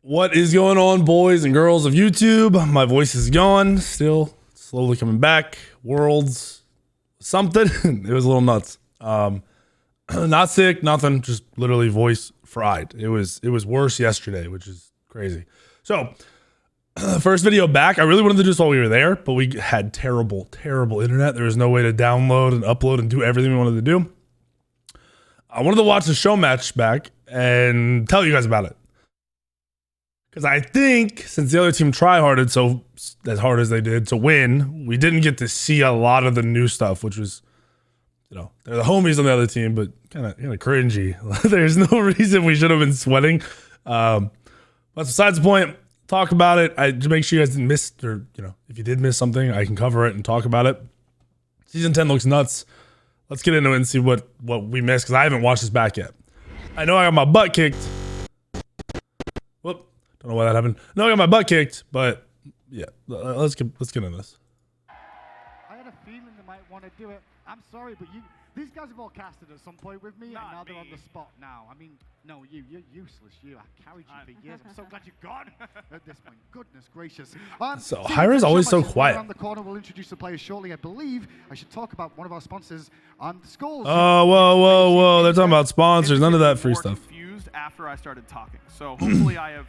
What is going on, boys and girls of YouTube? My voice is gone, still slowly coming back. Worlds, something. It was a little nuts. Not sick, nothing. Just literally voice fried. It was worse yesterday, which is crazy. So, first video back. I really wanted to do this while we were there, but we had terrible internet. There was no way to download and upload and do everything we wanted to do. I wanted to watch the show match back and tell you guys about it. Because I think since the other team try-harded so as hard as they did to win, we didn't get to see a lot of the new stuff, which was, you know, they're the homies on the other team, but kind of cringy. There's no reason we should have been sweating. But besides the point, talk about it. To make sure you guys didn't miss, or if you did miss something, I can cover it and talk about it. Season 10 looks nuts. Let's get into it and see what we missed, because I haven't watched this back yet. I know I got my butt kicked. Whoop. Don't know why that happened. No, I got my butt kicked, but yeah, let's get into this. I had a feeling they might want to do it. I'm sorry, but these guys have all casted at some point with me, and now they're on the spot now. I mean, no, you're useless. I carried you for years. I'm so glad you're gone at this point. Goodness gracious. So Hyra's always so quiet. Around the corner, we'll introduce the players shortly. I believe I should talk about one of our sponsors on the Skulls. Oh, whoa! They're talking about sponsors. None of that free stuff. Confused after I started talking, so hopefully I have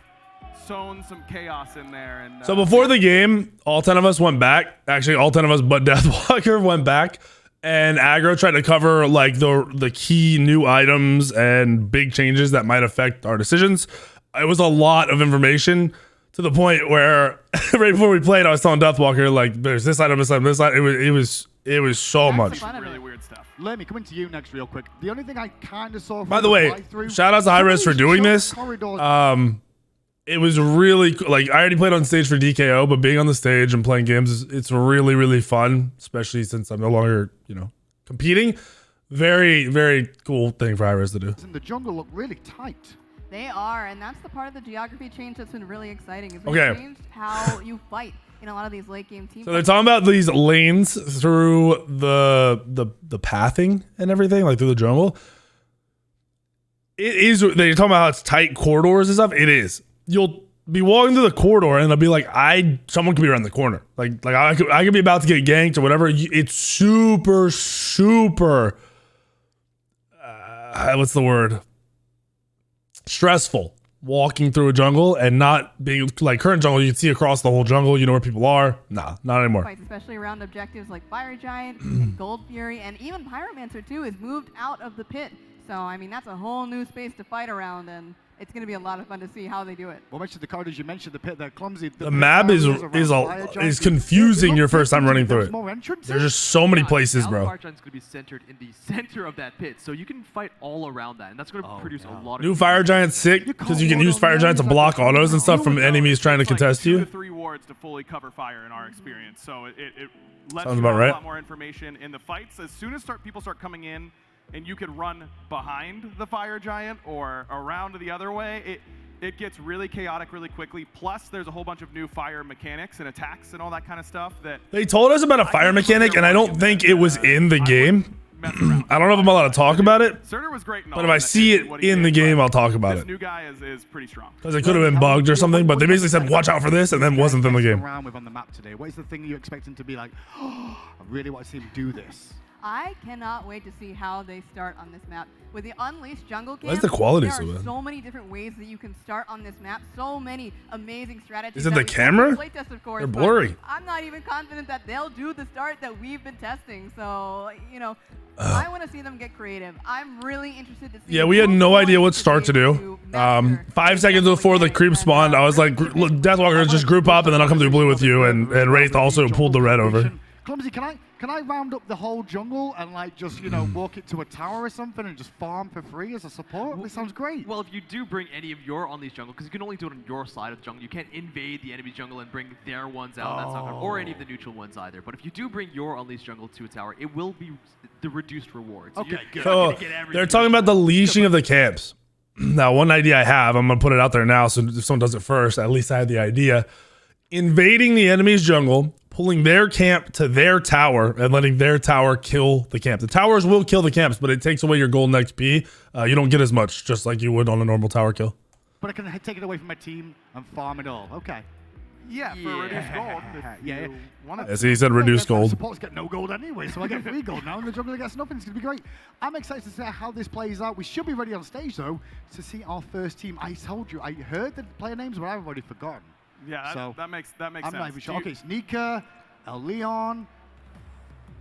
sown some chaos in there. And so before the game, all 10 of us went back. Actually, all 10 of us but Deathwalker went back, and Aggro tried to cover like the key new items and big changes that might affect our decisions. It was a lot of information to the point where right before we played, I was telling Deathwalker like, "There's this item, this item, this item." It was so much. Really weird stuff. Let me come into you next real quick. The only thing I kind of saw. By the way, shout out to Hyres for doing this. It was really like, I already played on stage for DKO, but being on the stage and playing games, it's really fun, especially since I'm no longer, competing. Very cool thing for Iris to do. In the jungle look really tight. They are, and that's the part of the geography change that's been really exciting. Is they changed how you fight in a lot of these late game teams. So they're talking about these lanes through the pathing and everything, like through the jungle. It is, they're talking about how it's tight corridors and stuff. It is. You'll be walking through the corridor and it'll be like, someone could be around the corner. Like I could be about to get ganked or whatever. It's super, what's the word? Stressful walking through a jungle and not being like current jungle. You can see across the whole jungle. You know where people are. Nah, not anymore. Fights, especially around objectives like Fire Giant and Gold Fury, and even Pyromancer too is moved out of the pit. So I mean, that's a whole new space to fight around, and it's going to be a lot of fun to see how they do it. Well, mentioned the corridors, you mentioned the pit, they're clumsy. The map is confusing your first time running through it. There's just so many places, bro. Fire Giant's going to be centered in the center of that pit, so you can fight all around that, and that's going to produce a lot of... New Fire Giant's sick, because you can use Fire Giant to block autos and stuff from enemies trying to contest you. 2 to 3 wards to fully cover fire in our experience, so it lets Sounds you about know right. a lot more information in the fights. As soon as people start coming in, and you could run behind the Fire Giant or around the other way, it gets really chaotic really quickly. Plus, there's a whole bunch of new fire mechanics and attacks and all that kind of stuff that... They told us about a fire mechanic, and I don't think it was in the game. I don't know if I'm allowed to talk about it, Surtur was great, but if I see it in the game, I'll talk about it. This new guy is pretty strong. Because it could have been bugged or something, but they basically said, watch out for this, and then wasn't in the game. Around with on the map today. What is the thing you expect him to be like, oh, I really want to see him do this? I cannot wait to see how they start on this map. With the Unleashed Jungle Camp, why is the quality there so are bad? so many different ways that you can start on this map. So many amazing strategies. Is it the camera? Playtest, of course, they're blurry. I'm not even confident that they'll do the start that we've been testing. So, I want to see them get creative. I'm really interested to see. Yeah, we had no idea what start to do. 5 seconds before the creep spawned, I was like, look, Deathwalker, just group up, and then I'll come through blue with you. And Wraith also pulled the red over. Clumsy, can I round up the whole jungle and like just walk it to a tower or something and just farm for free as a support? This sounds great. Well, if you do bring any of your Unleashed jungle, because you can only do it on your side of the jungle, you can't invade the enemy jungle and bring their ones out. That's not gonna, or any of the neutral ones either. But if you do bring your Unleashed jungle to a tower, it will be the reduced rewards. Okay, good. So they're talking about the leashing of the camps. Now, one idea I have, I'm gonna put it out there now, so if someone does it first, at least I had the idea. Invading the enemy's jungle, pulling their camp to their tower and letting their tower kill the camp. The towers will kill the camps, but it takes away your golden XP. You don't get as much, just like you would on a normal tower kill. but I can take it away from my team and farm it all. Okay. Yeah, for reduced gold. Yeah. As he said, reduced gold. Supporters get no gold anyway, so I get free gold now, and the jungler gets nothing. It's going to be great. I'm excited to see how this plays out. We should be ready on stage, though, to see our first team. I told you, I heard the player names, but I've already forgotten. Yeah, that makes sense. I'm not even sure. Okay, it's Nika, El Leon,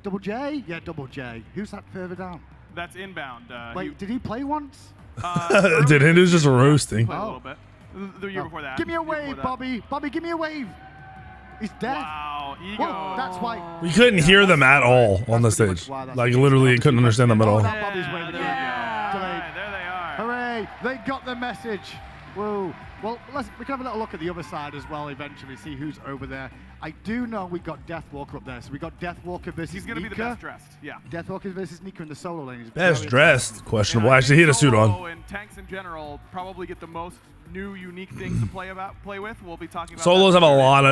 Double J? Yeah, Double J. Who's that further down? That's inbound. Wait, did he play once? Dude, Hindu's just roasting. Played a little bit. The year before that. Give me a wave, Bobby. Bobby, give me a wave. He's dead. Wow, ego. Well, that's why. We couldn't hear them at all on the stage. Like, literally, couldn't understand them at all. That Bobby's waving. Yeah. There they are. Hooray! They got the message. Whoa. Well, we can have a little look at the other side as well eventually, see who's over there. I do know we got Deathwalker up there. So we got Deathwalker versus He's going to be the best dressed. Yeah. Deathwalker versus Nika in the solo lane. Best dressed? Questionable. Actually, he had a suit on. And tanks in general probably get the most new, unique things to play with. We'll be talking about Solos have a lot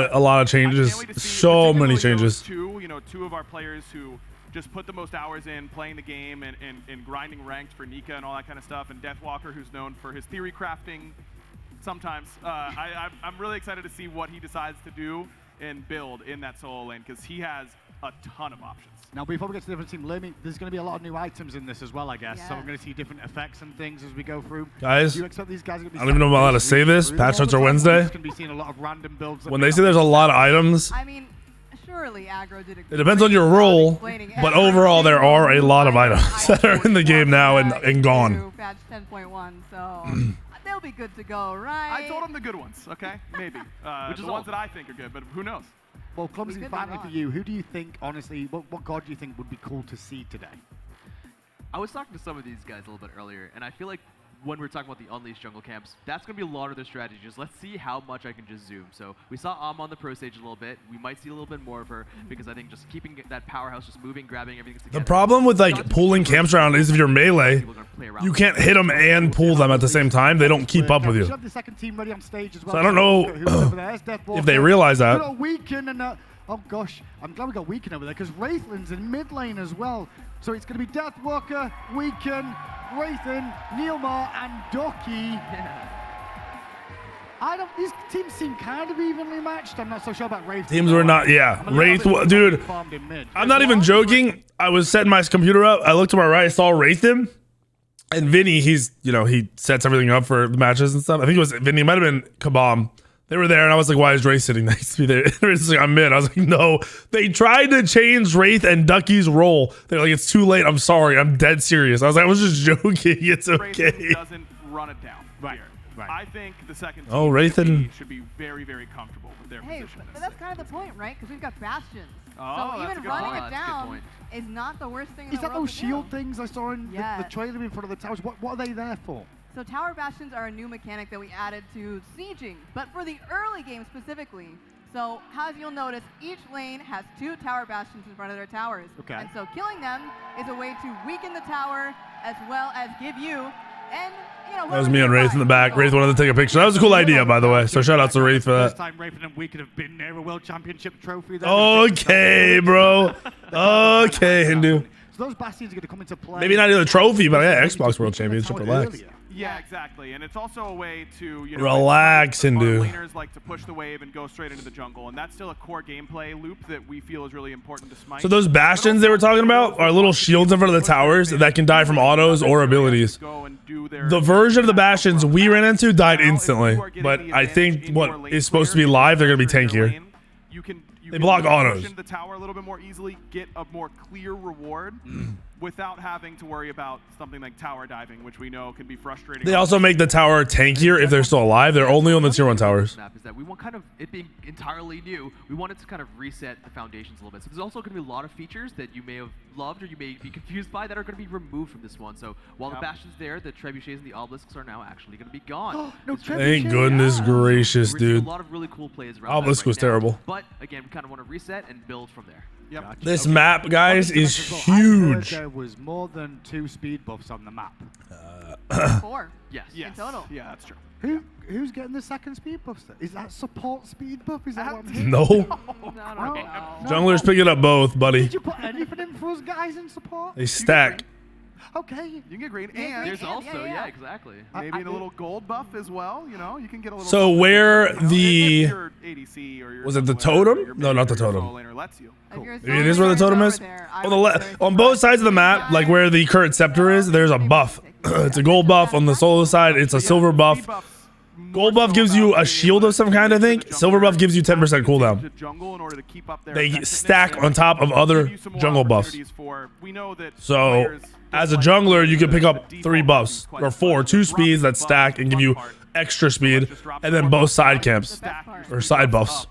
of changes. So many changes. Two of our players who just put the most hours in playing the game and grinding ranked for Nika and all that kind of stuff. And Deathwalker, who's known for his theory crafting sometimes. I'm really excited to see what he decides to do and build in that solo lane because he has a ton of options. Now, before we get to the different team, there's going to be a lot of new items in this as well, I guess. Yeah. So we're going to see different effects and things as we go through. Guys, do you expect these guys are going to be I don't even know if I'm allowed to say this. Patch notes are Wednesday. Going to be seeing a lot of random builds. When they say there's a lot of items, I mean, surely aggro did it depends on your role, but overall there are a lot of items that are in the game now and gone. Patch 10.1, so they'll be good to go, right? I told him the good ones, okay? Maybe. Which is the ones that I think are good, but who knows? Well, Clumsy, finally for you, who do you think, honestly, what god do you think would be cool to see today? I was talking to some of these guys a little bit earlier, and I feel like when we're talking about the Unleashed jungle camps, that's going to be a lot of their strategies. Let's see how much I can just zoom. So we saw on the pro stage a little bit. We might see a little bit more of her because I think just keeping that powerhouse just moving, grabbing everything together. The problem with like pulling camps around is if you're melee, you can't hit them and pull them at the same time. They don't keep up with you. The second team ready on stage as well. So I don't know if they realize that. We got Weaken and oh gosh, I'm glad we got Weaken over there because Wraithlin's in mid lane as well. So it's going to be Deathwalker, Weaken, Wraithlin, Neilmar, and Ducky. These teams seem kind of evenly matched. I'm not so sure about Wraith. Teams were not, yeah. Wraith, dude, I'm not even joking. I was setting my computer up. I looked to my right, I saw Wraithin. And Vinny, he sets everything up for the matches and stuff. I think it was Vinny, it might have been Kabam. They were there, and I was like, why is Wraith sitting next to me there? They were just like, I'm mid. I was like, no. They tried to change Wraith and Ducky's role. They're like, it's too late. I'm sorry. I'm dead serious. I was just joking. It's okay. Wraith doesn't run it down here. Right. I think the second team should be very, very comfortable with their position. But that's kind of the point, right? Because we've got Bastions. Oh, so even running it down is not the worst thing in the world. Is that those shield things I saw in the trailer in front of the towers? What are they there for? So Tower Bastions are a new mechanic that we added to sieging, but for the early game specifically. So as you'll notice, each lane has 2 Tower Bastions in front of their towers. Okay. And so killing them is a way to weaken the tower as well as give you that was me and Wraith in the back. Wraith wanted to take a picture. That was a cool idea, by the way. So shout out to Wraith for that. First time Wraith and we could have been there, a world championship trophy. Okay, bro. Okay, Hindu. So those Bastions are going to come into play. Maybe not even a trophy, but yeah, Xbox World Championship. Relax. Yeah, exactly. And it's also a way to, relax, Hindu. Laners like to push the wave and go straight into the jungle, and that's still a core gameplay loop that we feel is really important to Smite. So those Bastions they were talking about are little shields in front of the towers that can die from autos or abilities. The version of the Bastions we ran into died instantly, but I think what is supposed to be live, they're going to be tankier. They block autos. The tower a little bit more easily, get a more clear reward without having to worry about something like tower diving, which we know can be frustrating. They also make the tower tankier if they're still alive. They're only on the tier 1 towers. Is that we want kind of it being entirely new. We wanted to kind of reset the foundations a little bit. So there's also going to be a lot of features that you may have loved or you may be confused by that are going to be removed from this one. So while the Bastion's there, the Trebuchets and the Obelisks are now actually going to be gone. Thank goodness gracious, dude. A lot of really cool plays around. Obelisk was terrible. But again, we kind of want to reset and build from there. Yep. Gotcha. This map, guys, is huge. There was more than 2 speed buffs on the map. 4. Yes. In total. Yeah, that's true. Who's getting the second speed buff? Is that support speed buff? Is that what I'm hearing? No. No. Junglers picking up both, buddy. Did you put anything in for us guys in support? They stack. Okay. You can get green, Yeah, and green. There's also, yeah. exactly. maybe a little gold buff as well. You know, you can get a little. So where if the- your ADC or your was it the jungler or totem? your No, mid not the or your totem. solo laner lets you. If Cool. you're a Maybe it is where the solo totem player is. over there, I On the would be very on both surprised sides of the if map, you like guys- where the current scepter is, there's a buff. It's a gold buff on the solo side. It's a silver buff. Gold buff gives you a shield of some kind, I think. Silver buff gives you 10% cooldown. They stack on top of other jungle buffs. So as a jungler, you can pick up 3 buffs or 4, 2 speeds that stack and give you extra speed, and then both side camps or side buffs.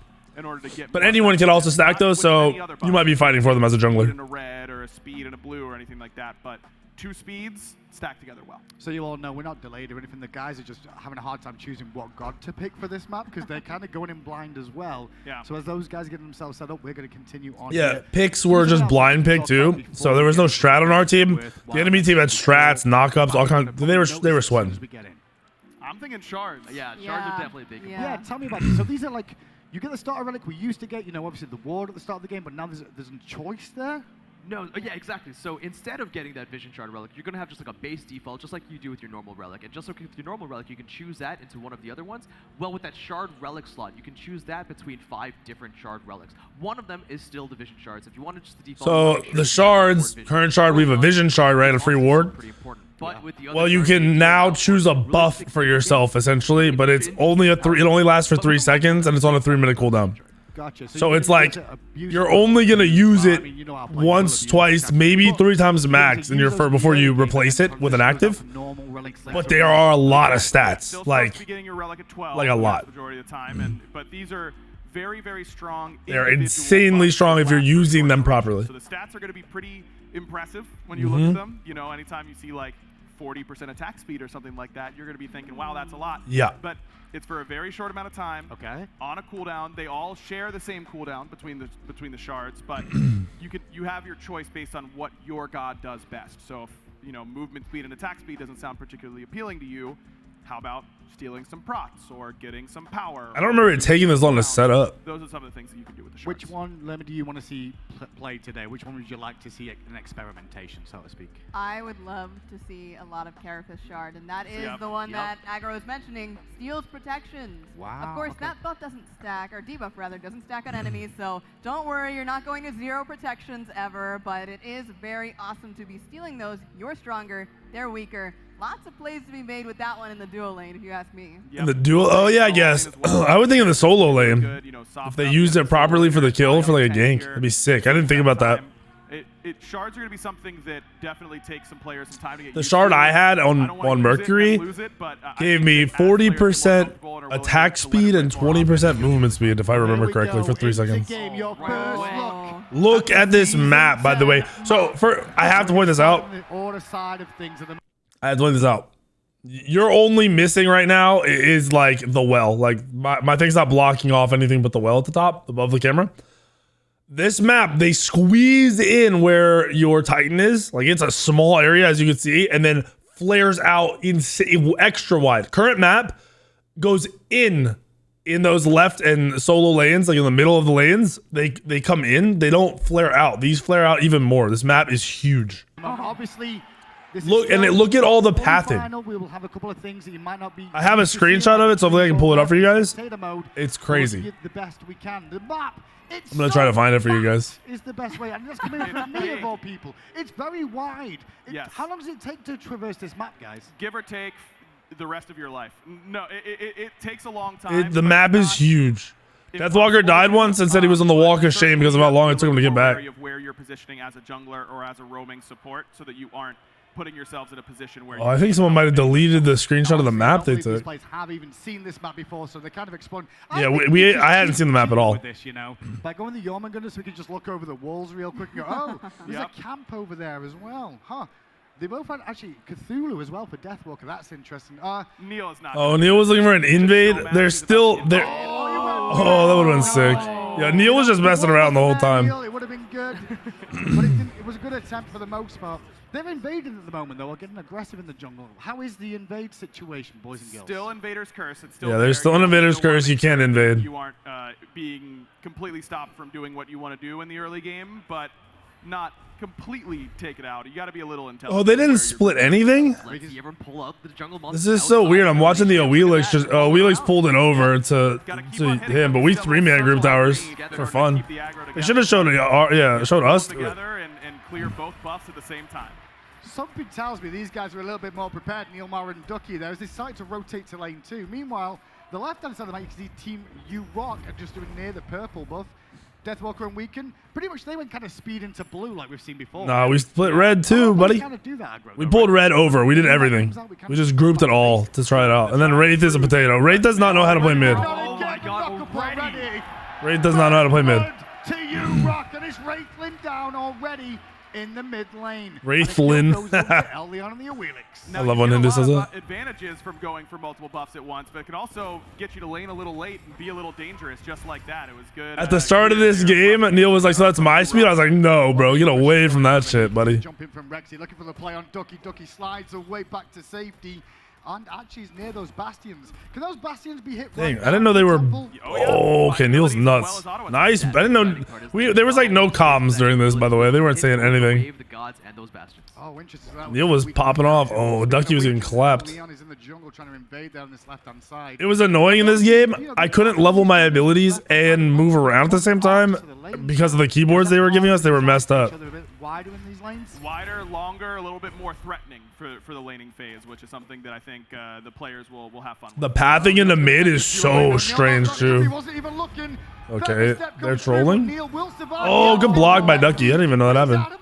But anyone can also stack those, so you might be fighting for them as a jungler. In a red or a speed and a blue or anything like that, but 2 speeds stack together well. So you all know we're not delayed or anything. The guys are just having a hard time choosing what god to pick for this map because they're kind of going in blind as well. Yeah. So as those guys get themselves set up, we're going to continue on. Yeah, here. picks were just blind pick too, so there was no strat on our team. The enemy team had strats, knockups, all kinds. They were sweating. I'm thinking shards. Yeah, shards Yeah. are definitely big. Yeah. Yeah, tell me about this. So these are like, you get the starter relic we used to get, you know, obviously the ward at the start of the game, but now there's a choice there. No, yeah, exactly. So instead of getting that Vision Shard relic, you're going to have just like a base default, just like you do with your normal relic. And just like with your normal relic, you can choose that into one of the other ones. Well, with that Shard relic slot, you can choose that between 5 different Shard relics. One of them is still the Vision Shards. If you wanted just the default, So the shards, current shard, we have a Vision Shard, right? A free ward. Pretty important. But with the other Well, you shards, can now choose a really buff stick for to the yourself game. essentially, but it's only a 3. It only lasts for 3 seconds, and it's on a 3-minute cooldown. Gotcha. So you it's can like use it abuse you're it. only gonna use Well, I it mean, you know how players will once, abuse twice, it. maybe But 3 times you max can in your use those before you early games replace and it with an transition those active. to normal relics But later there on. are a lot of Still stats, supposed to like be getting your relic at 12, a lot. the majority of the time, but these are very, very strong. They're individual insanely buffs strong that if you're last for using short them duration. properly. So the stats are going to be pretty impressive when you look at them. You know, anytime you see like 40% attack speed or something like that, you're going to be thinking, wow, that's a lot. Yeah. But it's for a very short amount of time. Okay. On a cooldown, they all share the same cooldown between the shards, but you have your choice based on what your god does best. So if movement speed and attack speed doesn't sound particularly appealing to you, how about stealing some procs or getting some power? I don't remember it taking this long to set up. Those are some of the things that you can do with the shards. Which one, Lemon, do you want to see played today? Which one would you like to see an experimentation, so to speak? I would love to see a lot of Carapace Shard, and that is Yep. the one Yep. that Aggro is mentioning. Steals protections. Wow, Of course, okay. that buff doesn't stack, or debuff rather, doesn't stack on enemies, so don't worry, you're not going to 0 protections ever, but it is very awesome to be stealing those. You're stronger, they're weaker. Lots of plays to be made with that one in the duo lane, if you ask me. In the duel, oh yeah, I guess. I would think in the solo lane, if they used it properly for the kill for like a gank, that'd be sick. I didn't think about that. Shards are going to be something that definitely takes some players some time to get The used shard to. I had I don't wanna on use it, Mercury never lose it, but, I gave think me that as players get more 40% comfortable and are willing attack to let speed it and play more 20% movement speed, if I remember Here we correctly, go. for 3 Into the seconds. game, your Right first away. look. Look at this map, by the way. So I have to point this out. On the order side of things at the I have to point this out. You're only missing right now is like the well. Like my thing's not blocking off anything but the well at the top above the camera. This map, they squeeze in where your Titan is. Like it's a small area, as you can see, and then flares out extra wide. Current map goes in those left and solo lanes, like in the middle of the lanes. They come in. They don't flare out. These flare out even more. This map is huge. Obviously, this is Look, and still look at all the fully pathing. final. We will have a couple of things that you might not be. I have a used to seeing, screenshot of it, so hopefully I can pull it up for you guys. Potato mode. It's We'll crazy. give the best we can. The map. I'm gonna try to find it for you guys. Is the best way, and that's coming from me of all people. It's very wide. Yes. How long does it take to traverse this map, guys? give or take the rest of your life. No, it takes a long time. The but map it's is not huge. impossible Deathwalker died to once and said he was on the but walk of shame because of how long it took him to get back. Of where you're positioning as a jungler or as a roaming support, so that you aren't putting yourselves in a position where. Oh, I think someone might have deleted the screenshot of the Honestly, map not they many of these took. players have even seen this map before, so they're kind of exploring. Yeah, think we just I hadn't keep seen the map at all. with this, you know, by going the Jormungandr, so we can just look over the walls real quick and go, oh, there's Yep. a camp over there as well, huh? They both had actually Cthulhu as well for Deathwalker. That's interesting. Neil is not. Oh, Neil was looking for an invade. They're still there. Oh, Oh, that would have been sick. Yeah, Neil was just messing around the whole time. It would have been good, but it was a good attempt for the most part. They're invading at the moment, though, or getting aggressive in the jungle. How is the invade situation, boys and girls? Still Invader's Curse. It's still Yeah, there's there. still an You Invader's still wanna Curse. You make can't sure that invade. You aren't being completely stopped from doing what you want to do in the early game, but not completely take it out. You got to be a little intelligent. Oh, they didn't split anything? Let's see everyone pull out the jungle This is so weird. I'm watching the Wheelix just Wheelix pulled it over to him, but we 3-man group towers for fun. They should have showed showed us. Together and clear both buffs at the same time. Something tells me these guys are a little bit more prepared, Neilmar and Ducky there, as they start to rotate to lane 2. Meanwhile, the left-hand side of the map, you can see Team U-Rock are just doing near the purple buff. Deathwalker and Weaken, pretty much they went kind of speed into blue like we've seen before. Nah, we split red too, buddy. We pulled red over. We did everything. We just grouped it all to try it out. And then Wraith is a potato. Wraith does not know how to play mid. Oh my god, already. Wraith does not know how to play mid. To U-Rock, and it's Wraithlin down already in the mid lane. Wraithlin. I love when Indus does that. Advantages from going for multiple buffs at once, but it can also get you to lane a little late and be a little dangerous just like that. It was good. At the start of this game, Neil was like, so that's my speed? I was like, no, bro. Get away from that shit, buddy. Jumping from Rexy, looking for the play on Ducky. Ducky slides away back to safety. And actually is near those bastions. Can those bastions be hit? Dang, I didn't know they were. Oh, okay, Neil's nuts. Nice. I didn't know. There was like no comms during this, by the way. They weren't saying anything. Oh, interesting. Neil was popping off. Oh, Ducky was getting clapped. Leon is in the jungle trying to invade down this left-hand side. It was annoying in this game. I couldn't level my abilities and move around at the same time because of the keyboards they were giving us. They were messed up. Wider in these lanes? Wider, longer, a little bit more threatening for the laning phase, which is something that I think the players will have fun with. The pathing in the mid is so strange too. Okay, they're trolling. Oh, good block by Ducky. I didn't even know that happened.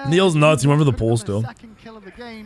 Neil's nuts. He went for the pull still.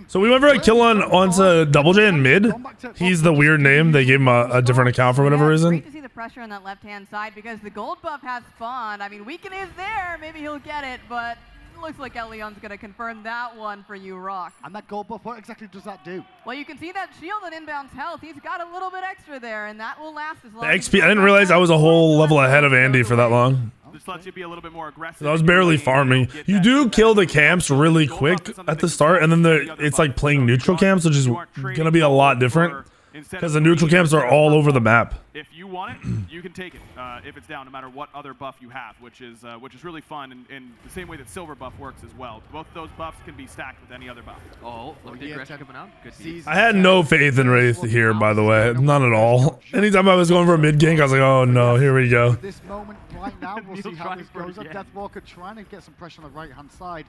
So we went for a kill onto Double J in mid. He's the weird name. They gave him a different account for whatever reason. Great to see the pressure on that left-hand side because the gold buff has spawned. I mean, Weaken is there. Maybe he'll get it, but looks like Elion's going to confirm that one for you, Rock. And that gold buff, what exactly does that do? Well, you can see that shield and inbound health. He's got a little bit extra there, and that will last as long as XP. I didn't realize I was a whole level ahead of Andy for that long. This lets you be a little bit more aggressive. I was barely farming. You do kill the camps really quick at the start, and then it's like playing neutral camps, which is going to be a lot different because the neutral camps are all over the map. If you want it, you can take it if it's down, no matter what other buff you have, which is really fun, and the same way that silver buff works as well. Both those buffs can be stacked with any other buff. Oh, look at the aggression coming out. Good. I had no faith in Wraith here, by the way. None at all. Anytime I was going for a mid gank, I was like, oh no, here we go. This moment right now, we'll see how this goes. Deathwalker trying to get some pressure on the right-hand side.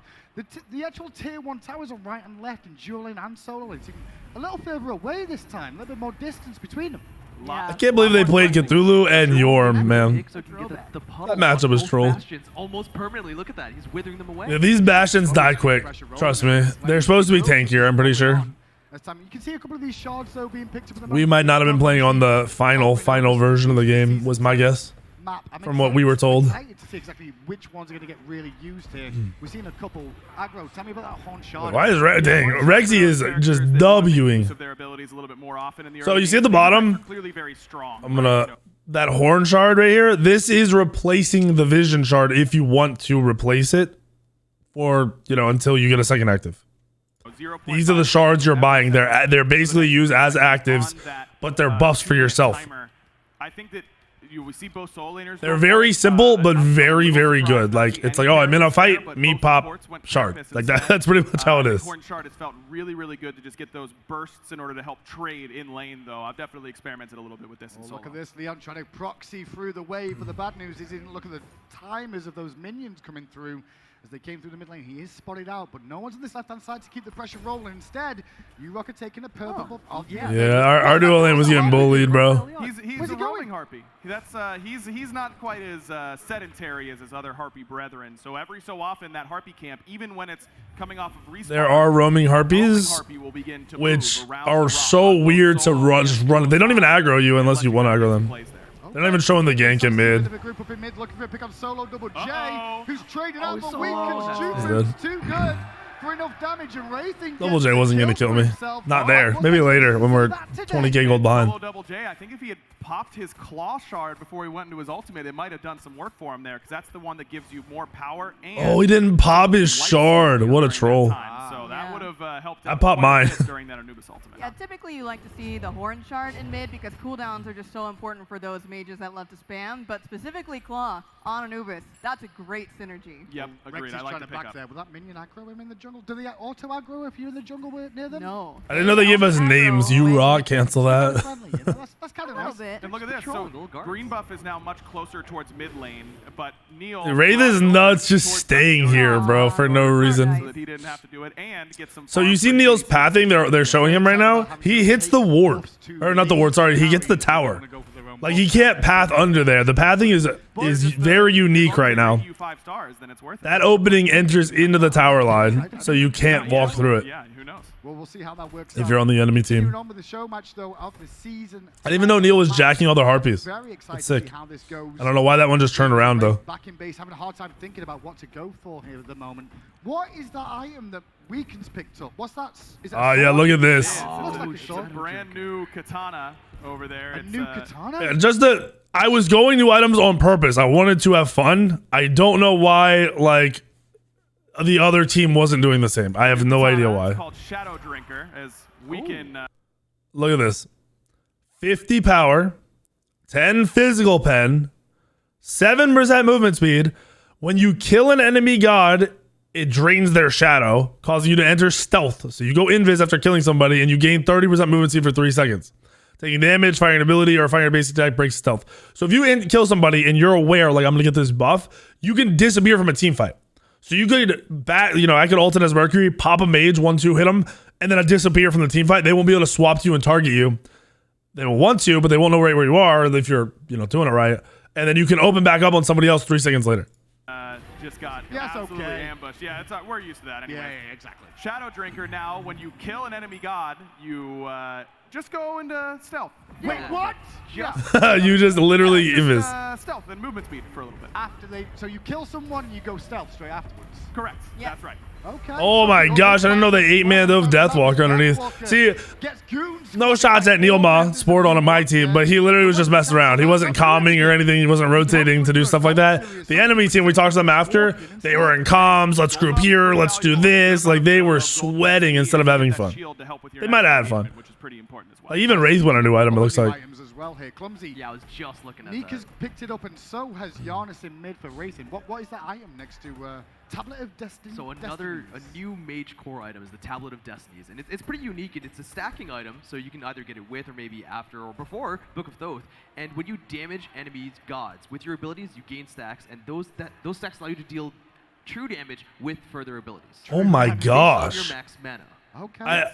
The actual tier 1 towers on right and left, and dueling and solo. It's a little further away this time. A little bit more distance between them. Yeah. I can't believe they played Cthulhu and Yorm, man. That matchup is troll. Almost permanently. Look at that. He's withering them away. Yeah, these bastions die quick. Trust me. They're supposed to be tankier, I'm pretty sure. You can see a couple of these shards though being picked up. We might not have been playing on the final version of the game, was my guess. From what we were told. Excited to see exactly which ones are going to get really used here. We've seen a couple. Aggro, tell me about that horn shard. Why is dang, Rexy is just Wing. So you see at the bottom, clearly very strong. I'm gonna that horn shard right here. This is replacing the vision shard if you want to replace it for until you get a second active. These are the shards you're buying. They're basically used as actives, but they're buffs for yourself. I think that we see both solo laners. They're very simple, but very, very good. Like it's like, oh, I'm in a fight, me pop shard. Like that. That's pretty much how it is. Horn shard has felt really, really good to just get those bursts in order to help trade in lane, though. I've definitely experimented a little bit with this. Look at this, Leon trying to proxy through the wave. But the bad news is he didn't look at the timers of those minions coming through. As they came through the mid lane, he is spotted out, but no one's on this left-hand side to keep the pressure rolling. Instead, U-Rock are taking a purple buff. Yeah, our duo lane was getting bullied, bro. He's a rolling harpy. That's he's not quite as sedentary as his other harpy brethren. So every so often, that harpy camp, even when it's coming off of respawn, there are roaming harpies, which are so weird to just run. They don't even aggro you unless you want to aggro them. They're not even showing the gank in mid. Group up in mid, looking for a pick on solo Double J, who's traded out the weak. Too good for enough damage, and Wraithing. Double J wasn't gonna kill me. Not there. Maybe later when we're 20k gold behind. Double J, I think if he had popped his claw shard before he went into his ultimate, it might have done some work for him there, because that's the one that gives you more power. And oh, he didn't pop his shard. What a troll. So that would have helped. I popped mine during that Anubis ultimate. Yeah, typically you like to see the horn shard in mid because cooldowns are just so important for those mages that love to spam, but specifically Claw. on Anubis. That's a great synergy. Yep, Rex agreed. is I like trying the to back pickup. there. Will that minion aggro him in the jungle? Do they auto aggro if you're in the jungle near them? No. I didn't know they gave us names. You rock. Cancel that. Friendly, you know? That's kind of A little nice. bit. And look at this. Control, So little guards. green buff is now much closer towards mid lane, but Neil. Wraith is nuts just staying here, bro, for no reason. So that he didn't have to do it and get some. So you see Neil's pathing? They're showing him right now. He hits the ward, or not the ward. Sorry, he gets the tower. Like he can't path under there. The pathing is very unique right now. That opening enters into the tower line, so you can't walk through it Yeah, who knows? Well, we'll see how that works if out. you're on the enemy team. Continuing on with the show match, though, of the season. I didn't even know Neil was jacking all the harpies. Very excited That's to see sick. how this goes. I don't know why that one just turned around though. Back in base, having a hard time thinking about what to go for here at the moment. What is that item that Weaken's picked up? What's that? Is that Oh a yeah, sword? look at this. It looks like a It's a sword. brand new katana over there. A It's, new katana? Yeah, just that I was going new items on purpose. I wanted to have fun. I don't know why like the other team wasn't doing the same. I have no idea why. It's called Shadow Drinker, as we can. Look at this. 50 power, 10 physical pen, 7% movement speed. When you kill an enemy god, it drains their shadow, causing you to enter stealth. So you go invis after killing somebody and you gain 30% movement speed for 3 seconds. Taking damage, firing an ability, or firing a basic attack breaks stealth. So if you kill somebody and you're aware, like I'm gonna get this buff, you can disappear from a team fight. So you could I could ult in as Mercury, pop a mage, 1-2, hit him, and then I disappear from the team fight. They won't be able to swap to you and target you. They will want to, but they won't know right where you are if you're, doing it right. And then you can open back up on somebody else 3 seconds later. Just got Yes, absolutely okay. ambushed. Yeah, we're used to that anyway. Yeah, exactly. Shadow Drinker now, when you kill an enemy god, you just go into stealth. Wait, what? Just, You just literally invis. stealth and movement speed for a little bit. So you kill someone and you go stealth straight afterwards. Correct. Yeah. That's right. Okay. Oh my gosh, I didn't know they 8-man dove Deathwalker underneath. See, Gets goons. no shots at Neil Ma, sport on my team, but he literally was just messing around. He wasn't calming or anything. He wasn't rotating to do stuff like that. The enemy team, we talked to them after, they were in comms. Let's group here. Let's do this. Like they were sweating instead of having fun. They might have had fun. which is pretty important as well. Like even Wraith won a new item, it looks like. Items as well here. Clumsy. Yeah, I was just looking at Nika's that. picked it up, and so has Giannis in mid for racing. What is that item next to Tablet of Destiny? So a new mage core item is the Tablet of Destinies, and it's pretty unique, and it's a stacking item, so you can either get it with or maybe after or before Book of Thoth. And when you damage enemies' gods with your abilities, you gain stacks, and those stacks allow you to deal true damage with further abilities. Oh my Based on gosh. your max mana. Okay.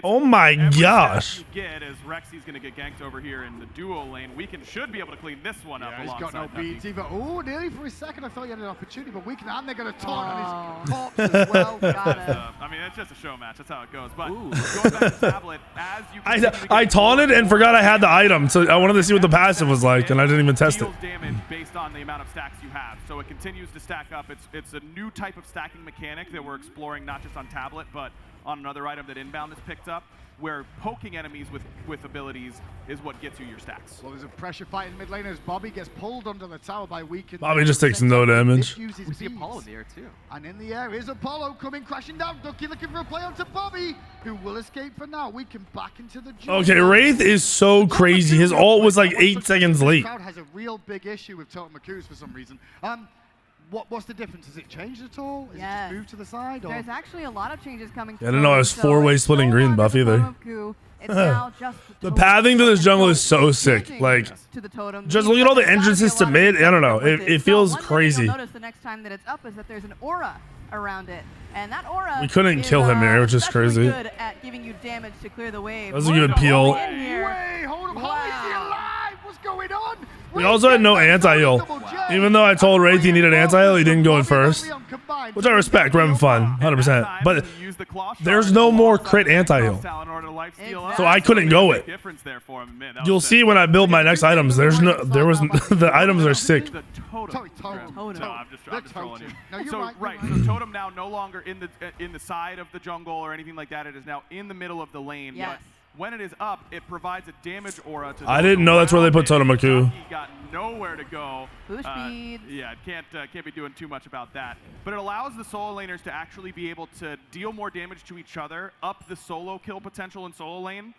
Oh my gosh. You get as Rexy's going to get ganked over here in the duo lane. Weaken should be able to clean this one up. He's got no alongside beats Nucky. either. Oh, nearly for a second I thought he had an opportunity, but Weaken, and they're going to taunt on his corpse as well. Gotta. I mean, it's just a show match. That's how it goes. But Ooh. going back to Tablet, as you continue to I get taunted more and forgot I had the item, so I wanted to see what the passive was like, and I didn't even test it. deals damage based on the amount of stacks you have. So it continues to stack up. It's a new type of stacking mechanic that we're exploring not just on Tablet, but on another item that Inbound has picked up, where poking enemies with abilities is what gets you your stacks. Well, there's a pressure fight in mid lane as Bobby gets pulled under the tower by Weaken. Bobby just takes no damage. We see Apollo in the air too. And in the air is Apollo coming crashing down. Ducky looking for a play onto Bobby, who will escape for now. Weaken back into the jungle. Okay, Wraith is so crazy. His ult was like 8 seconds late. The crowd has a real big issue with Totem Makus for some reason. What's the difference? Has it changed at all? Is it Yes. just moved to the side? Or? There's actually a lot of changes coming. I didn't know I was So four-way it's splitting no green longer buff the either. Totem of Goo, It's now just The totem. pathing to this jungle is so It's sick. changing Like, to the totem. just means look at all that the there's gotta be entrances a to lot of mid. I don't know. with It feels one thing crazy. You'll notice the next time that it's up is that there's an aura around it, and that aura. We couldn't is, kill him here, which is especially crazy. Good at giving you damage to clear the wave. That was a good peel. In here. Wait, hold on. How is he Wow. alive? What's going on? We also had no anti-heal. Even though I told Wraith he needed anti-heal, he didn't go in first. Which I respect, we're having fun, 100%. But there's no more crit anti-heal. So I couldn't go it. You'll see when I build my next items, the items are sick. The totem. Totem. No, I'm just trolling you. No, you're So right, you're so totem now no longer in the side of the jungle or anything like that. It is now in the middle of the lane. Yes. But when it is up, it provides a damage aura to. I didn't know that's where they put around it. Totemaku. He got nowhere to go. Boost speed. Yeah, can't be doing too much about that. But it allows the solo laners to actually be able to deal more damage to each other, up the solo kill potential in solo lane,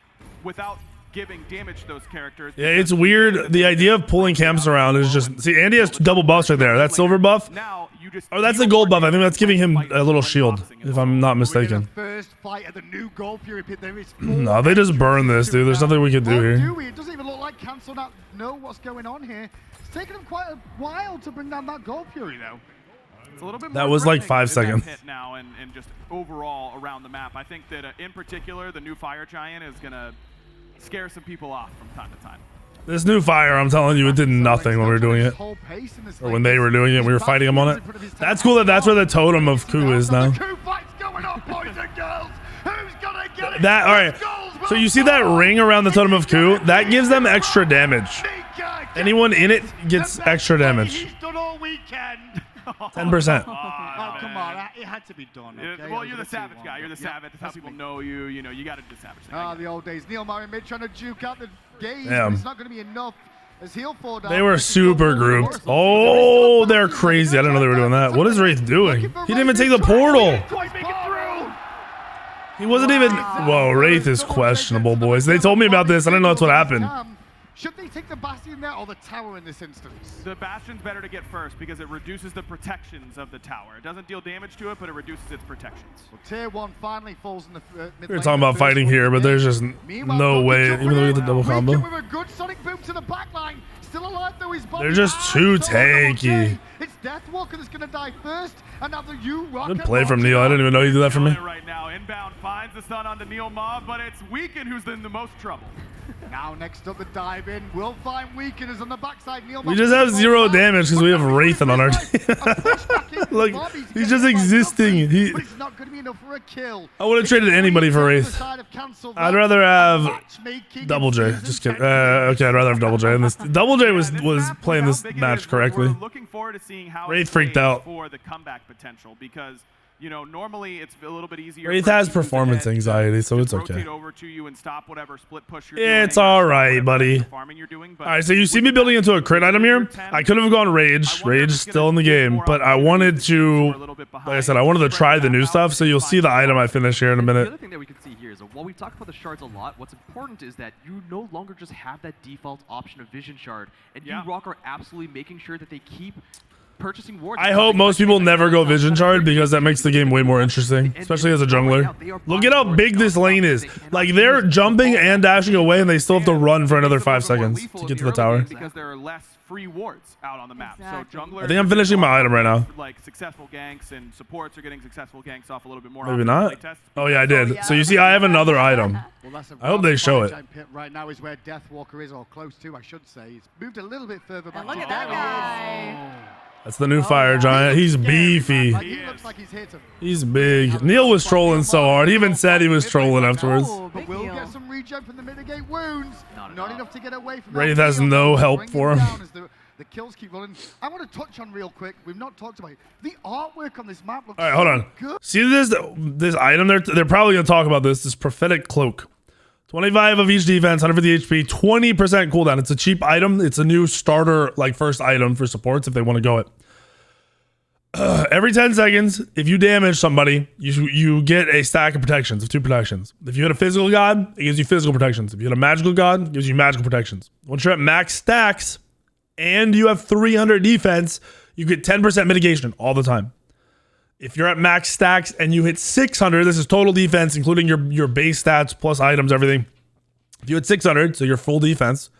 without giving damage to those characters. Yeah, it's weird. The idea of pulling camps around is just... See, Andy has double buffs right there. That silver buff. Now you just Oh, that's the gold buff. I think that's giving him a little shield, if I'm not mistaken. First fight of the new Gold Fury pit. There is No, they just burn this, dude. There's nothing we can do here. It doesn't even look like Cancel not know what's going on here. It's taken them quite a while to bring down that Gold Fury, though. It's a little bit That more was like threatening 5 in that seconds. pit now and just overall around the map. I think that in particular, the new Fire Giant is going to scare some people off from time to time. This new fire, I'm telling you, it did nothing when we were doing it. Or when they were doing it, we were fighting him on it. That's cool that that's where the totem of Ku is now. That, alright. So you see that ring around the totem of Ku? That gives them extra damage. Anyone in it gets extra damage. 10%. Oh, come on. It had to be done. Okay? Well, you're the savage guy. You're the savage. That's how people know you. You know, you got to do the savage thing. Ah, the old days. Neil Murray mid trying to juke out the gaze. Damn. It's not going to be enough. As he'll fall down. They were super grouped. Oh, they're crazy. I didn't know they were doing that. What is Wraith doing? He didn't even take the portal. He wasn't even... Whoa, Wraith is questionable, boys. They told me about this. I didn't know that's what happened. Should they take the Bastion there or the tower in this instance? The Bastion's better to get first because it reduces the protections of the tower. It doesn't deal damage to it, but it reduces its protections. Well, Tier 1 finally falls in the mid We were talking about fighting here, but there's just no way. Even though we get the double combo. With a good sonic boom to the back line. Still alive though, his body. They're just too tanky. It's Deathwalker that's going to die first. Another rocket. Good play from Neil. I didn't even know he did that for me. Right now, inbound finds the stun onto Neil Mob, but it's Weaken who's in the most trouble. Now next up the dive in. We'll find Weaken is on the backside. Neil We just have 0 damage because we have Wraithen on our team. Look, he's just existing. But it's not going to be enough for a kill. I would have traded anybody for Wraith. I'd rather have Double J. Just kidding. Okay, I'd rather have Double J in this. Double J was playing this match correctly. We're looking forward to seeing how Wraith freaked out for the comeback potential because you know normally it's a little bit easier. Wraith has performance anxiety, so it's okay. Rotate over to you and stop whatever split push you're It's all right, buddy. All right, so you see me building into a crit item here. I could have gone Rage. Rage is still in the game, but I wanted to, like I said, I wanted to try the new stuff. So you'll see the item I finish here in a The minute. other thing that we can see here is that while we talk about the shards a lot, what's important is that you no longer just have that default option of Vision Shard, and you Rock are absolutely making sure that they keep purchasing wards. I hope most people never go Vision Shard because that makes the game way more interesting, especially as a jungler. Look at how big this lane is. Like they're jumping and dashing away, and they still have to run for another 5 seconds to get to the tower. Because there are less free wards out on the map. So junglers, I think I'm finishing my item right now. Like successful ganks and supports are getting successful ganks off a little bit more. Maybe not. Oh yeah, I did. So you see, I have another item. I hope they show it. Right now is where Deathwalker is, or close to, I should say. He's moved a little bit further back. And look at that guy. That's the new Fire Giant. He's beefy. He looks like he's here to. He's big. Neil was trolling so hard. He even said he was trolling afterwards. But we'll get some regen from the mitigate wounds. Not enough to get away from. Wraith has no help for him. The kills keep rolling. I want to touch on real quick. We've not talked about it. The artwork on this map looks All right, hold on. good. See this item? They're probably gonna talk about this. This prophetic cloak. 25 of each defense, 150 HP, 20% cooldown. It's a cheap item. It's a new starter, like first item for supports if they want to go it. Every 10 seconds, if you damage somebody, you get a stack of protections, of 2 protections. If you hit a physical god, it gives you physical protections. If you hit a magical god, it gives you magical protections. Once you're at max stacks and you have 300 defense, you get 10% mitigation all the time. If you're at max stacks and you hit 600, this is total defense, including your base stats plus items, everything. If you hit 600, so your full defense,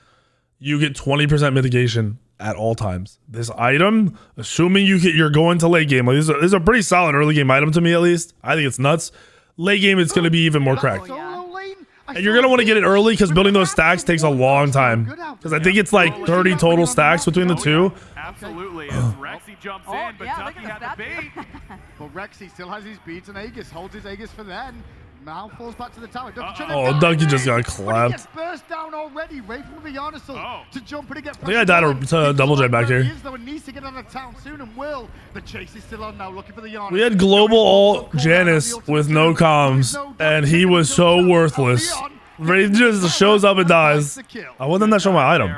you get 20% mitigation at all times. This item, assuming you're going to late game, like this is a pretty solid early game item to me at least. I think it's nuts. Late game, it's going to be even more cracked. And you're going to want to get it early because building those stacks takes a long time. Because I think it's like 30 total stacks between the two. Absolutely. As Rexy jumps in, but Ducky had the bait. But Rexy still has his beats and Aegis holds his Aegis for then. Now falls back to the tower. Oh, Ducky just got clapped. Burst down already. Wait for the Yarnasil to jump and get. I think I died to Double J back here. Needs to get out of town soon and will. The chase is still on now, looking for the Yarnasil. We had global ult Janice with no comms, and he was so worthless. He just shows up and dies. I want them to show my item.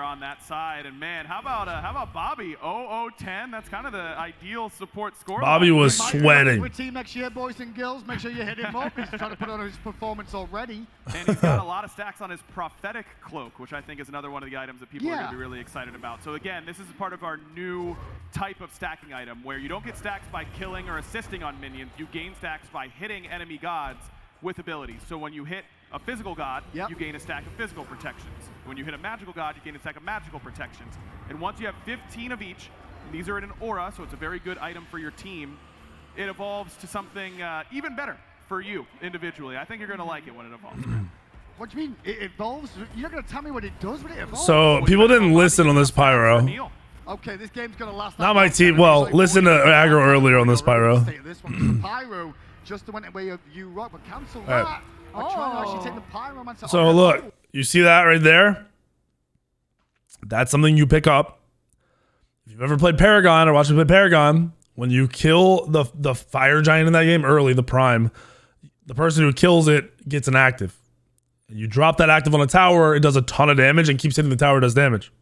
side. And man, how about Bobby? 0-0-10. That's kind of the ideal support score. Bobby was sweating. With team next year, boys and girls. Make sure you hit him up. He's trying to put on his performance already. And he's got a lot of stacks on his prophetic cloak, which I think is another one of the items that people are going to be really excited about. So again, this is part of our new type of stacking item where you don't get stacks by killing or assisting on minions. You gain stacks by hitting enemy gods with abilities. So when you hit a physical god, you gain a stack of physical protections. When you hit a magical god, you gain a stack of magical protections. And once you have 15 of each, and these are in an aura, so it's a very good item for your team, it evolves to something even better for you individually. I think you're going to like it when it evolves. What do you mean? It evolves? You're not going to tell me what it does when it evolves? So people didn't listen on this Pyro. Okay, this game's going to last. Not my team. Well, listen to aggro earlier on this Pyro. This one, Pyro just went away of you rock, but cancel that. I'm trying to actually take the Pyro man. So look, you see that right there? That's something you pick up. If you've ever played Paragon or watched me play Paragon, when you kill the fire giant in that game early, the prime, the person who kills it gets an active. And you drop that active on a tower, it does a ton of damage and keeps hitting the tower, does damage.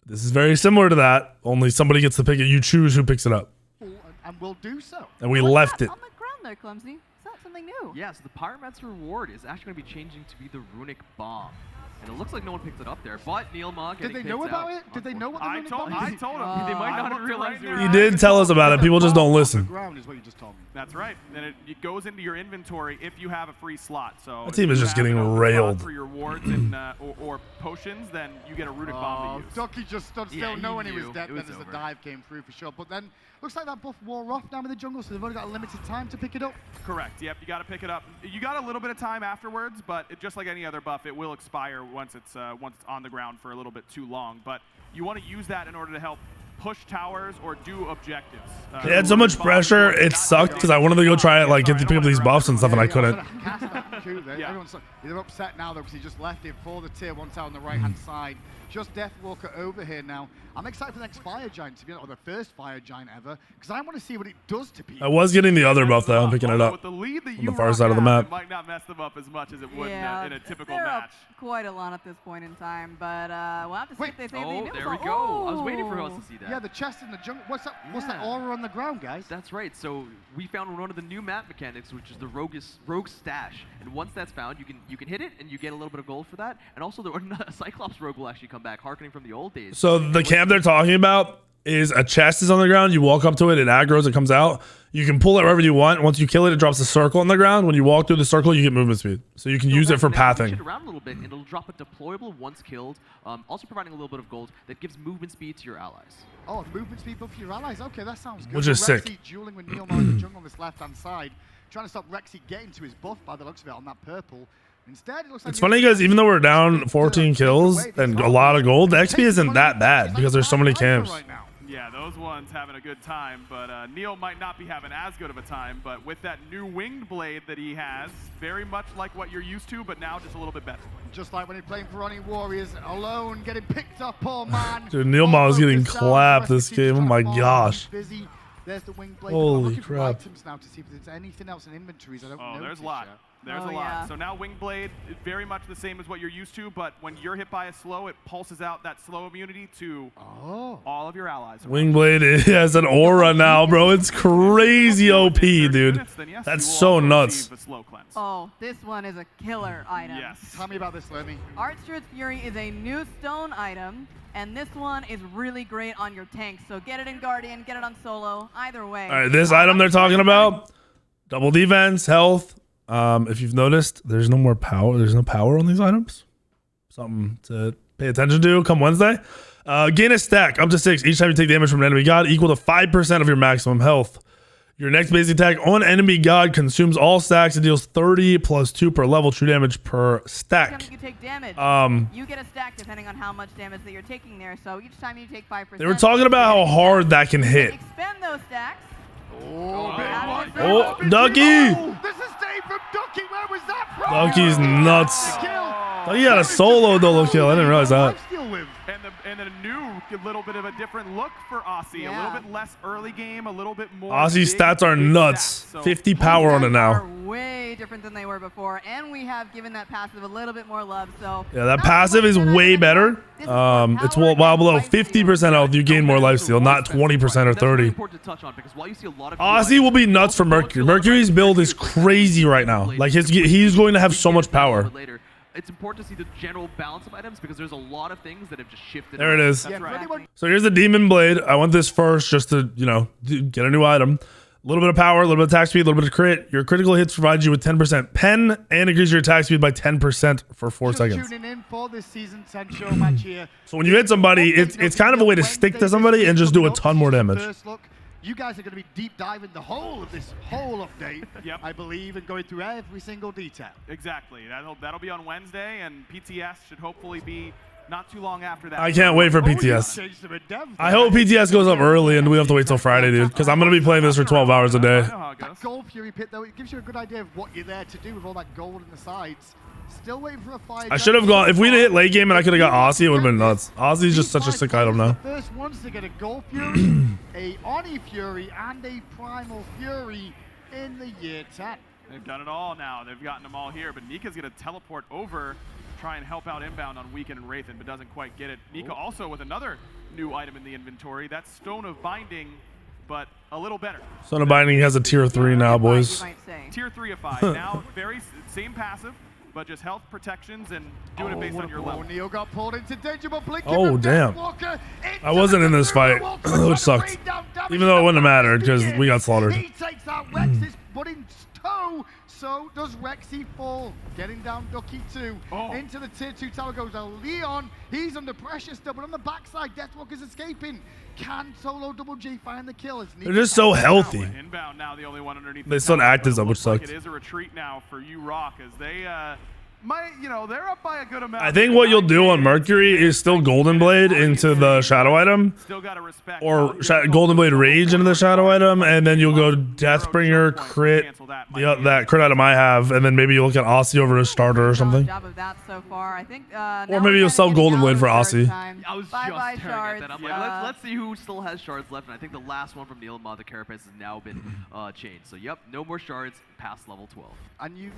This is very similar to that, only somebody gets to pick it. You choose who picks it up. And we'll do so. And we left it. On the ground there, Clumsy. Is that something new? Yeah, so the Pyromancer reward is actually going to be changing to be the Runic Bomb. And it looks like no one picked it up there, but Neil Ma getting Did they know about it? Did they know what the Runic Bomb is? I told them. They might not have realized He did tell us about it. People just don't listen. Ground is what you just told me. That's right. And it goes into your inventory if you have a free slot. So That team is just getting railed. For your wards and or potions, then you get a Runic Bomb to use. Ducky just stood still knowing he was dead then as the over. dive came through for sure. But then looks like that buff wore off down in the jungle, so they've only got a limited time to pick it up. Correct. Yep, you got to pick it up. You got a little bit of time afterwards, but just like any other buff, it will expire once it's on the ground for a little bit too long. But you want to use that in order to help push towers or do objectives. It had so much pressure, it sucked because I wanted to go try it, like get to pick up these buffs and stuff, and I couldn't. They're upset now though because he just left it for the tier 1 tower on the right-hand side. Just Deathwalker over here now. I'm excited for the next fire giant to be or the first fire giant ever because I want to see what it does to people. I was getting the other buff though, I'm picking it up With the lead that on the far side of the map. It might not mess them up as much as it would in a typical they're match. Up quite a lot at this point in time, but we'll have to see if they save the Oh, Neil there we Ma. go. I was waiting for us to see that. Yeah, the chest in the jungle. What's that? What's that aura on the ground, guys? That's right. So we found one of the new map mechanics, which is the rogue stash. And once that's found, you can hit it, and you get a little bit of gold for that. And also, the Cyclops rogue will actually come back, harkening from the old days. So the camp they're talking about is a chest is on the ground. You walk up to it, it aggroes, it comes out. You can pull it wherever you want. Once you kill it, it drops a circle on the ground. When you walk through the circle, you get movement speed. So you can use it for pathing. Around a little bit, and it'll drop a deployable once killed, also providing a little bit of gold that gives movement speed to your allies. Oh, movement speed buff for your allies. Okay, that sounds good. Which is Rexy sick. dueling with Neil Ma in the jungle on this left-hand side, trying to stop Rexy getting to his buff by the looks of it on that purple. Instead, it looks like It's funny because even though we're down 14 kills and a lot of gold, the XP isn't that bad because there's so many camps. Yeah, those ones having a good time, but Neil might not be having as good of a time, but with that new winged blade that he has, very much like what you're used to, but now just a little bit better. Just like when he played for Ronnie Warriors, alone, getting picked up, poor man. Dude, Neil Ma is getting clapped this game. Oh my gosh. Busy. There's the winged blade. Holy I'm looking crap. for items now to see if there's anything else in inventories I don't know. Oh, there's a lot. There's a lot. Yeah. So now Wing Blade is very much the same as what you're used to, but when you're hit by a slow, it pulses out that slow immunity to all of your allies. Wingblade has an aura now, bro. It's crazy OP, dude. That's so nuts. Oh, this one is a killer item. Yes. Tell me about this, Lemmy. Archer's Fury is a new stone item, and this one is really great on your tanks. So get it in Guardian, get it on solo, either way. All right, this item they're talking about, double defense, health. If you've noticed, there's no more power. There's no power on these items. Something to pay attention to come Wednesday. Gain a stack up to 6 each time you take damage from an enemy god, equal to 5% of your maximum health. Your next basic attack on enemy god consumes all stacks and deals 30 plus 2 per level true damage per stack. Each time you take damage, you get a stack depending on how much damage that you're taking there. So each time you take 5%. They were talking about how hard that can hit. Expend those stacks. Oh, Ducky! This is Dave from Ducky. Where was that from? Ducky's nuts. Ducky had a solo solo kill. I didn't realize that. And then a new little bit of a different look for Aussie. A little bit less early game, a little bit more. Aussie's stats are nuts. Stats, so 50 power on it now. Are way different than they were before, and we have given that passive a little bit more love. So yeah, that passive is way better. It's well below 50% health. You gain more lifesteal, not 20% or 30. Aussie will be nuts for Mercury. Mercury's build is crazy right now. Like he's going to have so much power. It's important to see the general balance of items because there's a lot of things that have just shifted. There it is. That's right. So here's the Demon Blade. I want this first just to, you know, get a new item. A little bit of power, a little bit of attack speed, a little bit of crit. Your critical hits provide you with 10% pen and increase your attack speed by 10% for 4 seconds. Tuning in for this season 10 show match here. So when you hit somebody, it's kind of a way to stick to somebody and just do a ton more damage. First look, you guys are going to be deep diving the whole of this whole update, I believe, and going through every single detail. Exactly. That'll be on Wednesday, and PTS should hopefully be not too long after that. I can't wait for PTS. I hope PTS goes up early and we have to wait till Friday, dude, because I'm going to be playing this for 12 hours a day. That Gold Fury pit, though, it gives you a good idea of what you're there to do with all that gold on the sides. Still waiting for a fire. I should have gone. If we'd hit late game and I could have got Aussie, it would have been nuts. Aussie's just such a sick item now. The first ones to get a Gold Fury, a Oni Fury, and a Primal Fury in the year 10. They've done it all now. They've gotten them all here, but Nika's going to teleport over, try and help out inbound on Weekend and Wraithen, but doesn't quite get it. Nika also with another new item in the inventory. That's Stone of Binding, but a little better. Stone of Binding has a tier 3 now, boys. Tier 3 of 5. Now, same passive, but just health protections and doing it based on your level. Neo got pulled into danger, but oh, damn. I wasn't in this fight, which sucked. Even though it wouldn't have mattered because we got slaughtered. He takes out Rex's butt in tow, so does Rexy fall. Getting down Ducky 2. Into the tier 2 tower goes a Leon. He's under pressure still, but on the backside, Deathwalker's escaping. Can Solo Double G find the kill? They're just so healthy. Inbound now, the only one underneath. They still act as up, which sucks. It is a retreat now for you, Rock, as they they're up by a good amount. I think what you'll do on Mercury is still Golden Blade into the Shadow item, or Golden Blade Rage into the Shadow item, and then you'll go Deathbringer, crit, that crit item I have, and then maybe you look at Aussie over a starter or something. Job of that so far. I think, or maybe you'll sell Golden Blade for Aussie. I was just staring at that. I'm like, let's see who still has shards left, and I think the last one from Neilma, the Carapace, has now been changed. So yep, no more shards past level 12. And you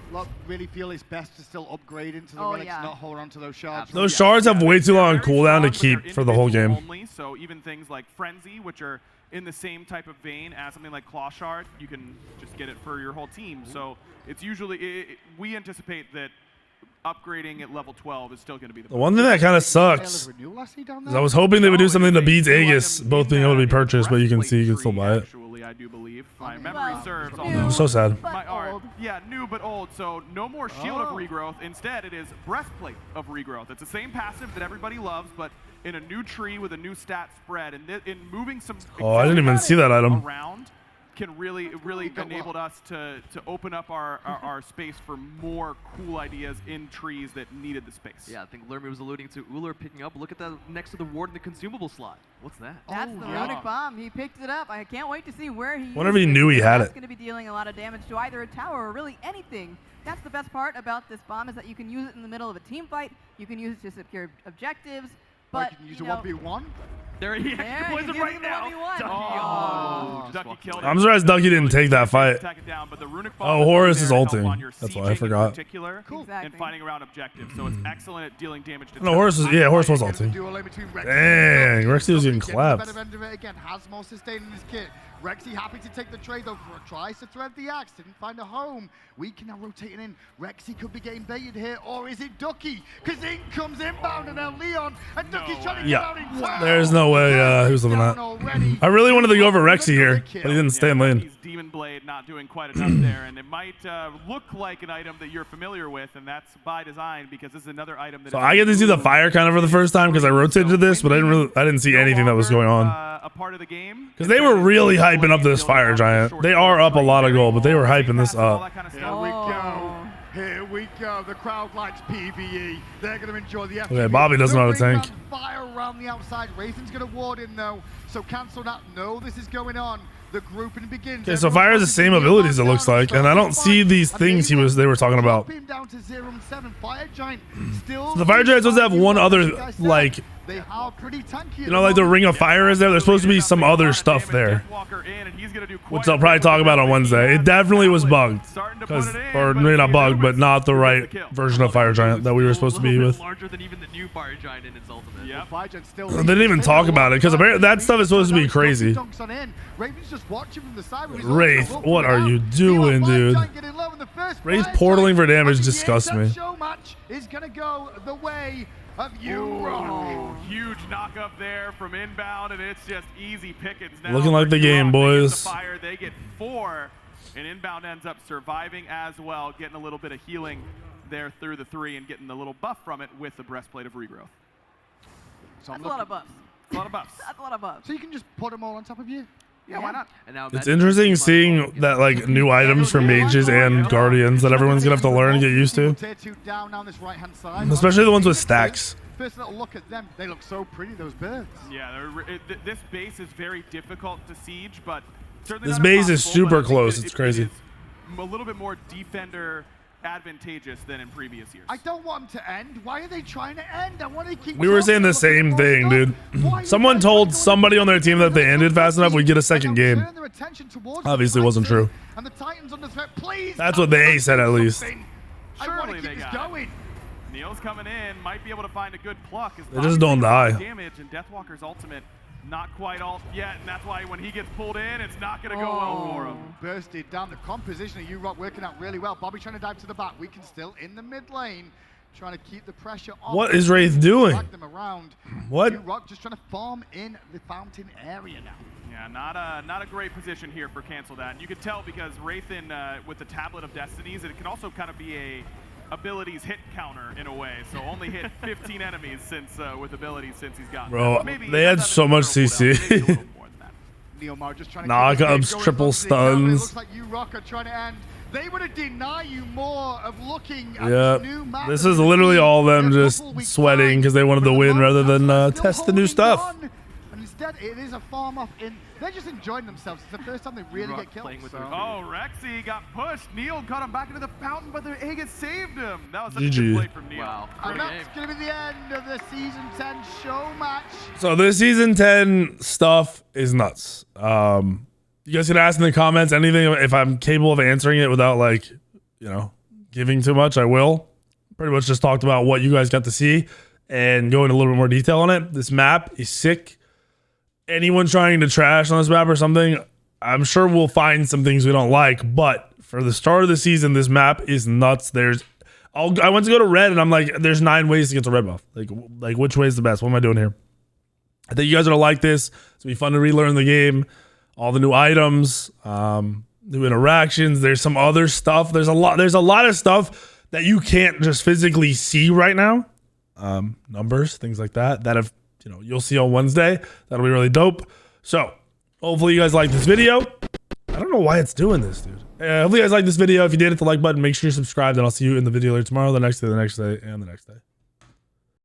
really feel it's best to still upgrade into the relics, not hold on to those shards. Those shards have way too long cooldown to keep for the whole game. Only, so even things like Frenzy, which are in the same type of vein as something like Claw Shard, you can just get it for your whole team. So it's usually, we anticipate that upgrading at level 12 is still going to be the one thing that kind of sucks is I was hoping they would do something to beat Aegis, both being able to be purchased, but you can see you can still buy it. Actually, I do believe. My memory serves. I'm so sad. Yeah, new but old. So no more Shield of Regrowth. Instead, it is Breastplate of Regrowth. It's the same passive that everybody loves, but in a new tree with a new stat spread. And in moving some I didn't even see that item around can really enabled us to open up our space for more cool ideas in trees that needed the space. Yeah, I think Lermy was alluding to Uller picking up. Look at that next to the ward in the consumable slot. What's that? That's the Runic Bomb. He picked it up. I can't wait to see where he Whenever he knew he had it. That's going to be dealing a lot of damage to either a tower or really anything. That's the best part about this bomb is that you can use it in the middle of a team fight. You can use it to secure objectives. But you can use a 1v1? There he is. Plays it right now. Ducky killed him. I'm surprised Ducky didn't take that fight. Oh, Horus is ulting. That's why I forgot. Cool. And finding around objectives, so it's excellent at dealing damage to Horus was ulting. Dang, Rexy was getting clapped. Again, has more sustain in his kit. Rexy happy to take the trade though. Tries to thread the axe, didn't find a home. We can now rotating in. Rexy could be getting baited here, or is it Ducky? Because in comes inbound and now Leon, and Ducky's trying to get out in time. There's no way he was living that. I really wanted to go over Rexy here, but he didn't stay in lane. Demon Blade not doing quite enough there, and it might look like an item that you're familiar with, and that's by design because this is another item that. So I get to see the fire kind of for the first time because I rotated to this, but I didn't see anything that was going on. A part of the game because they were really hyping up this fire giant. They are up a lot of gold, but they were hyping this up. Here we go. Here we go. The crowd likes PvE. They're going to enjoy the FPV. Okay, Bobby doesn't know how to tank. Fire around the outside. Wraithen's going to ward in though. So cancel that. No, this is going on. The grouping begins. Okay, so fire has the same abilities it looks like, and I don't see these things they were talking about. Down to 0 and 7. Fire giant still. So the fire giant supposed to have one other like They are pretty tanky. You know, like the Ring of Fire is there. There's supposed to be some other stuff there, which I'll probably talk about on Wednesday. It definitely was bugged, or maybe not bugged, but not the right version of Fire Giant that we were supposed to be with. Larger than even the new Fire Giant in its ultimate. Yep. They didn't even talk about it because that stuff is supposed to be crazy. Wraith, what are you doing, dude? Wraith portaling for damage disgusts me. Is gonna go the way of huge knock up there from inbound, and it's just easy pickings now. Looking like the game, boys. They get 4, and inbound ends up surviving as well, getting a little bit of healing there through the 3 and getting a little buff from it with the breastplate of regrowth. So That's a lot of buffs. A lot of buffs. That's a lot of buffs. So you can just put them all on top of you? Yeah, why not? And now It's interesting seeing that like new items for mages and guardians that everyone's gonna have to learn and get used to. Especially the ones with stacks. First little look at them, they look so pretty, those birds. Yeah, this base is very difficult to siege, but certainly This not base is impossible, super but I think close. that It's crazy. It is a little bit more defender advantageous than in previous years. I don't want them to end. Why are they trying to end? I want to keep. We were saying the same thing, dude. Someone told somebody on their team that if they ended fast enough, we'd get a second game. Obviously wasn't true. And the Titans under threat. Please. That's what they said at least. I want Surely to they keep this got it. going. Neil's coming in, might be able to find a good pluck. They just don't die. Damage, and Deathwalker's ultimate not quite alt yet, and that's why when he gets pulled in, it's not going to go well for him. Bursted down. The composition of U-Rock working out really well. Bobby trying to dive to the back. We can still in the mid lane, trying to keep the pressure on. What is Wraith doing? Drag them around. What? U-Rock just trying to farm in the fountain area now. Yeah, not a great position here for cancel that. And you could tell because Wraithen with the Tablet of Destinies, it can also kind of be a abilities hit counter in a way. So only hit 15 enemies since with abilities since he's gotten. Bro, they had so much CC. Neomar just trying to Knockups, triple stuns. It looks like U-Rock are trying to end. They want to deny you more of looking at Yeah, this new map. this is literally all of them just sweating because they wanted to win rather than test the new stuff. And instead, it is a farm off in. They're just enjoying themselves. It's the first time they really get killed. playing with So. their Oh, Rexy got pushed. Neil caught him back into the fountain, but the Aegis saved him. That was such a GG. good play from Neil. Wow. And Great that's game. going to be the end of the Season 10 show match. So this season 10 stuff is nuts. You guys can ask in the comments anything if I'm capable of answering it without like, you know, giving too much. I will. Pretty much just talked about what you guys got to see and go into a little bit more detail on it. This map is sick. Anyone trying to trash on this map or something, I'm sure we'll find some things we don't like. But for the start of the season, this map is nuts. I went to go to red and I'm like, there's 9 ways to get to red buff. Like which way is the best? What am I doing here? I think you guys are gonna like this. It's gonna be fun to relearn the game. All the new items, new interactions. There's some other stuff. There's a lot of stuff that you can't just physically see right now. Numbers, things like that. That have you'll see on Wednesday. That'll be really dope. So hopefully you guys like this video. I don't know why it's doing this, dude. Hopefully you guys like this video. If you did, hit the like button. Make sure you're subscribed, and I'll see you in the video later tomorrow, the next day, and the next day.